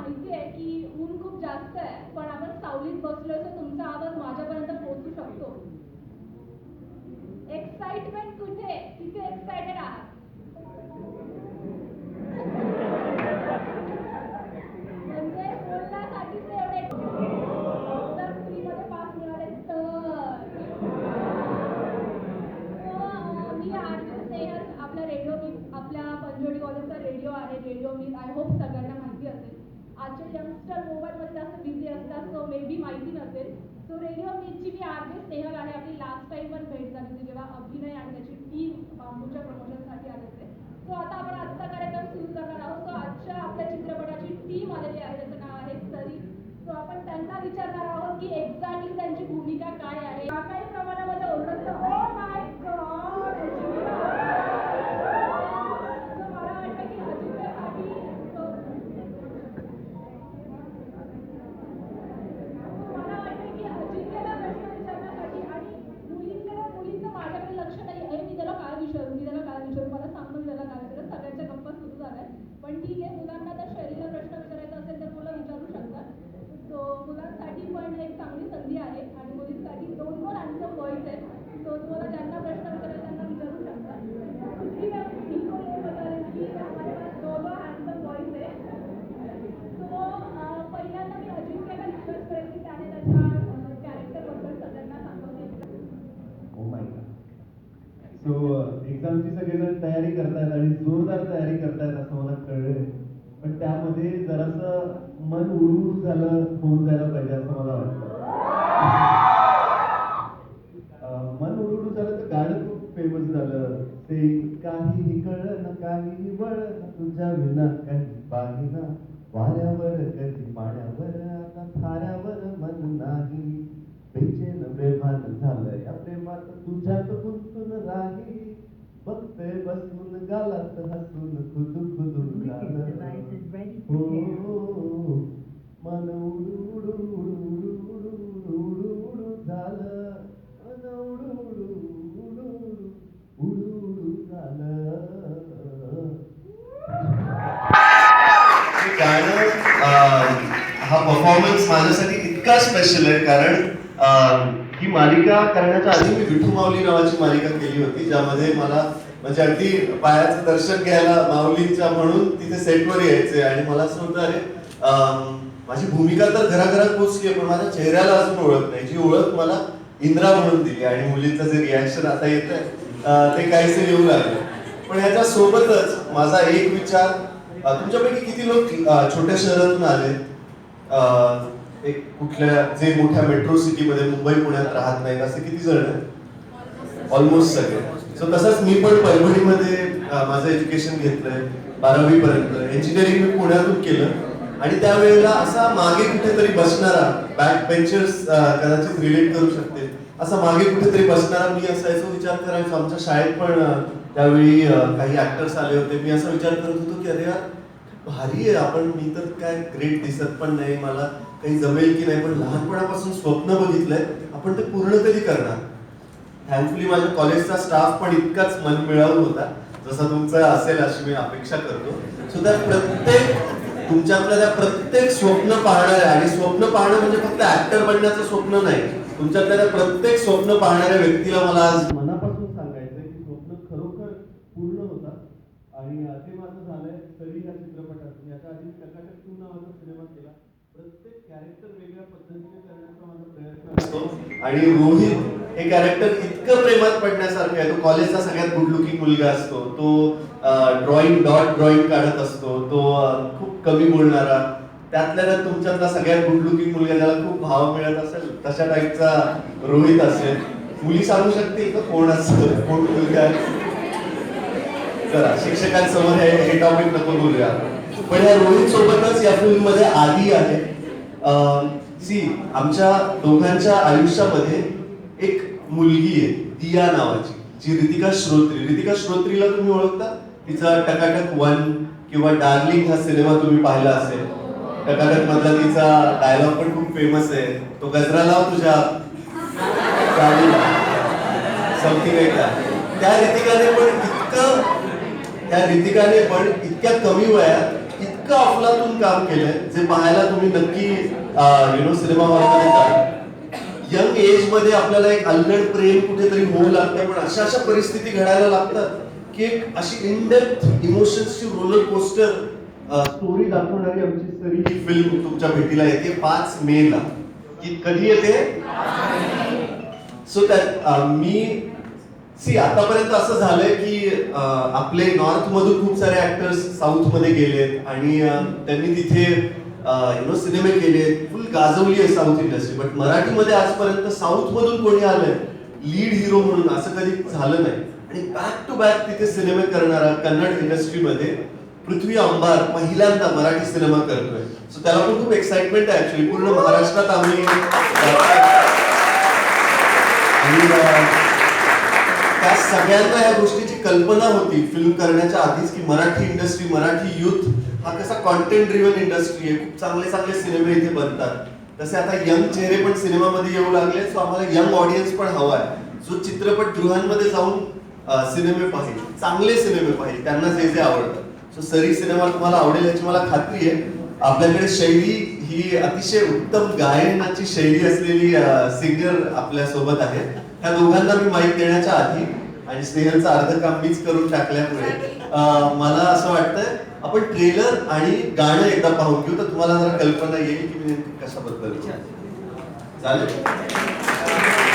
माहिती आहे की ऊन खूप जास्त आहे, पण आपण सावलीत बसलोय तर तुमचा आवाज माझ्यापर्यंत पोहोचू शकतो. एक्साइटमेंट कुठे? किती एक्साइटेड आहात? म्हणजे बोलण्यासाठीच एवढे जर फ्रीमध्ये पास मिळाले तर मी आरजे स्नेहल, आपला रेडिओ मी आपल्या पंचवटी कॉलेजचा रेडिओ आहे, रेडिओ मी आय होप सगळ्यांना माहिती असेल. आजचे यंगस्टर मोबाईलमध्ये जास्त बिझी असतात, सो मे बी माहिती नसेल. सो रेडिओ मीटची मी आरजे स्नेहल आहे. आपली लास्ट टाइम पण भेट झाली होती जेव्हा अभिनय आणि त्याची टीम बांबूच्या प्रमोशनसाठी आले होते. सो आता आपण आजचा कार्यक्रम सुरू करणार आहोत. सो आजच्या आपल्या चित्रपटाची टीम आलेली आहे, त्याचं नाव आहे सरी. सो आपण त्यांना विचारणार आहोत की एक्झॅक्टली त्यांची भूमिका काय आहे. काही प्रमाणामध्ये ओरडत ओ माय गॉड, मला वाटतं की अजिंक्यसाठी मला वाटतं की अजिंक्यला प्रश्न विचारण्यासाठी आणि मुलींचं माझ्याकडे लक्ष नाही आहे. मी त्याला काय विचारू मला सांगतो मी त्याला काय विचारू. सगळ्यांच्या गप्पा सुरू झाल्या, पण ठीक आहे. मुलांना तर शैलीला प्रश्न विचारायचा असेल तर मुलं विचारू शकतात. सो मुलांसाठी पण एक चांगली संधी आहे आणि मुलींसाठी दोन दोन हँडसम बॉईज आहेत. सो तुम्हाला ज्यांना प्रश्न विचारायचे त्यांना विचारू शकता. दुसरी ही को ये बता रही थी की हमारे पास दोन हँडसम बॉईज आहे. सो पहिल्यांदा मी अजिंक्यला रिक्वेस्ट करेन की त्याने त्याच्या कॅरेक्टरबद्दल सगळ्यांना सांगावं. Oh my God. सो एक्झामची सगळेजण तयारी करतायत आणि जोरदार तयारी करतायत असं मला कळलंय. पण त्यामध्ये जरासं मन उडून झालं होऊन जायला पाहिजे असं मला वाटतं. मन उडून झालं तर गाणं खूप फेमस झालं ते, काहीही कळलं काहीही वळलं तुझ्या विना काही पाहिना, वाऱ्यावर कधी पाण्यावर आता थाऱ्यावर मन नाही, बेचैन बेभान झालं या प्रेमात तुझ्यात गुंतून राही, बघते बसून गालात हसून खुदू खुदून झालं हो, मन उडू उडू उडू उडू उडू उडू उडू झालं, मन उडू उडू उडू उडू उडू उडू झालं. गाणं हा परफॉर्मन्स माझ्यासाठी इतका स्पेशल आहे कारण ही मालिका करण्याच्या आधी मी विठू माऊली नावाची मालिका केली होती, ज्यामध्ये मला म्हणजे अगदी पायाचं दर्शन घ्यायला माऊलींच्या म्हणून तिथे सेटवर यायचे आणि मला असं होतं अरे माझी भूमिका तर घराघरात पोचली आहे पण माझ्या चेहऱ्याला अजून ओळख नाही, जी ओळख मला इंद्रा म्हणून दिली आणि मुलींचं जे रिॲक्शन आता येत आहे ते काहीसे येऊ लागले. पण ह्याच्या सोबतच माझा एक विचार, तुमच्यापैकी किती लोक छोट्या शहरातून आले, एक कुठल्या जे मोठ्या मेट्रो सिटीमध्ये मुंबई पुण्यात राहत नाहीत असे किती जण आहेत? ऑलमोस्ट सगळे. सो तसंच मी पण परभणीमध्ये माझं एज्युकेशन घेतलंय 12वी पर्यंत. इंजिनिअरिंग मी पुण्यातून केलं आणि त्यावेळेला असा मागे कुठेतरी बसणारा, बॅक बेंचर्स कदाचित रिलेट करू शकते, असा मागे कुठेतरी बसणारा मी असायचो. विचार करायचो, आमच्या शाळेत पण त्यावेळी काही ऍक्टर्स आले होते. मी असा विचार करत होतो की अरे यार भारी आहे आपण, मी तर काय ग्रेट दिसत पण नाही, मला काही जमेल की नाही, पण लहानपणापासून स्वप्न बघितलंय, आपण ते पूर्ण कधी करणार. थँकफुली माझ्या कॉलेजचा स्टाफ पण इतकाच मनमिळावू होता जसा तुमचा असेल अशी मी अपेक्षा करतो. सो त्या तुमच्यातल्या त्या प्रत्येक स्वप्न पाहणाऱ्या, आणि स्वप्न पाहणं म्हणजे फक्त ऍक्टर बनण्याचं स्वप्न नाही, तुमच्यातल्या त्या प्रत्येक स्वप्न पाहणाऱ्या व्यक्तीला मला आज मनापासून सांगायचंय की स्वप्न खरोखर पूर्ण होतात आणि ते माझं झालंय सरी या चित्रपटातून. याच्या आधी टकाटक 2 नावाचा सिनेमा केला. प्रत्येक कॅरेक्टर वेगळ्या पद्धतीने करण्याचा माझा प्रयत्न असतो आणि रोहित हे कॅरेक्टर इतकं प्रेमात पडण्यासारखं आहे. तो कॉलेजचा सगळ्यात गुड लुकिंग मुलगा असतो, तो ड्रॉइंग काढत असतो, तो खूप कमी बोलणारा, त्यातल्या त्यात तुमच्यातला सगळ्यात गुड लुकिंग मुलगा ज्याला खूप भाव मिळत असेल तशा टाईपचा रोहित असेल. मुली सांगू शकतील का कोण असतं, कोण मुलगा? चला शिक्षकांसमोर हे टॉपिक नको बोलूया. पण या रोहित सोबतच या फिल्म मध्ये आदी आहे. आमच्या दोघांच्या आयुष्यामध्ये एक मुलगी आहे दिया नावाची, जी ऋतिका श्रोत्री. ऋतिका श्रोत्रीला तुम्ही ओळखता? तिचा टकाटक 1 किंवा डार्लिंग हा सिनेमा तुम्ही पाहिला असेल. टकाटक मधला तिचा डायलॉग पण खूप फेमस आहे, तो गजरा लाव तुझ्या गाडीला, समथिंग आहे का. त्या ऋतिकाने पण इतक्या कमी वयात इतकं अफलातून काम केलंय जे पाहायला तुम्ही नक्की सिनेमा हॉलमध्ये जा. यंग एज मध्ये आपल्याला एक अल्लड प्रेम कुठेतरी होऊ लागतं, पण अशा अशा परिस्थिती घडायला लागतात की एक अशी इनडेप्थ इमोशन्सची रोलर कोस्टर स्टोरी दाखवणारी आमची सरी ही फिल्म तुमच्या भेटीला येते 5 मेला. की कधी येते? सो त्यात मी आतापर्यंत असं झालंय की आपले नॉर्थ मधून खूप सारे ऍक्टर्स साऊथ मध्ये गेलेत आणि त्यांनी तिथे सिनेमे केलेत, फुल गाजवली आहे साऊथ इंडस्ट्री. बट मराठीमध्ये आजपर्यंत साऊथ मधून कोणी आलंय लीड हिरो म्हणून असं कधी झालं नाही. आणि बॅक टू बॅक तिथे सिनेमे करणारा कन्नड इंडस्ट्रीमध्ये पृथ्वी अंबार पहिल्यांदा मराठी सिनेमा करतोय. सो त्याला पण खूप एक्साइटमेंट आहे ऍक्च्युली. पूर्ण महाराष्ट्रात आम्ही आणि त्या सगळ्यांना ह्या गोष्टीची कल्पना होती फिल्म करण्याच्या आधीच की मराठी इंडस्ट्री, मराठी युथ हा कसा कॉन्टेंट ड्रिव्हन इंडस्ट्री आहे. खूप चांगले चांगले सिनेमे इथे बनतात. तसे आता यंग चेहरे पण सिनेमामध्ये येऊ लागले. सो आम्हाला यंग ऑडियन्स पण हवा आहे जो चित्रपटगृहांमध्ये जाऊन सिनेमे पाहिजे, चांगले सिनेमे पाहिजे, त्यांना जे जे आवडतं. सो सरी सिनेमा तुम्हाला आवडेल याची मला खात्री आहे. आपल्याकडे शैली ही अतिशय उत्तम गायनाची शैली असलेली सिंगर आपल्या सोबत आहे. ह्या दोघांना मी माईक देण्याच्या आधी आणि स्नेहलचं अर्ध काम मीच करून टाकल्यामुळे मला असं वाटतंय आपण ट्रेलर आणि गाणं एकदा पाहून घेऊ, तर तुम्हाला जरा कल्पना येईल की मी नेमकी कशाबद्दल चालेल.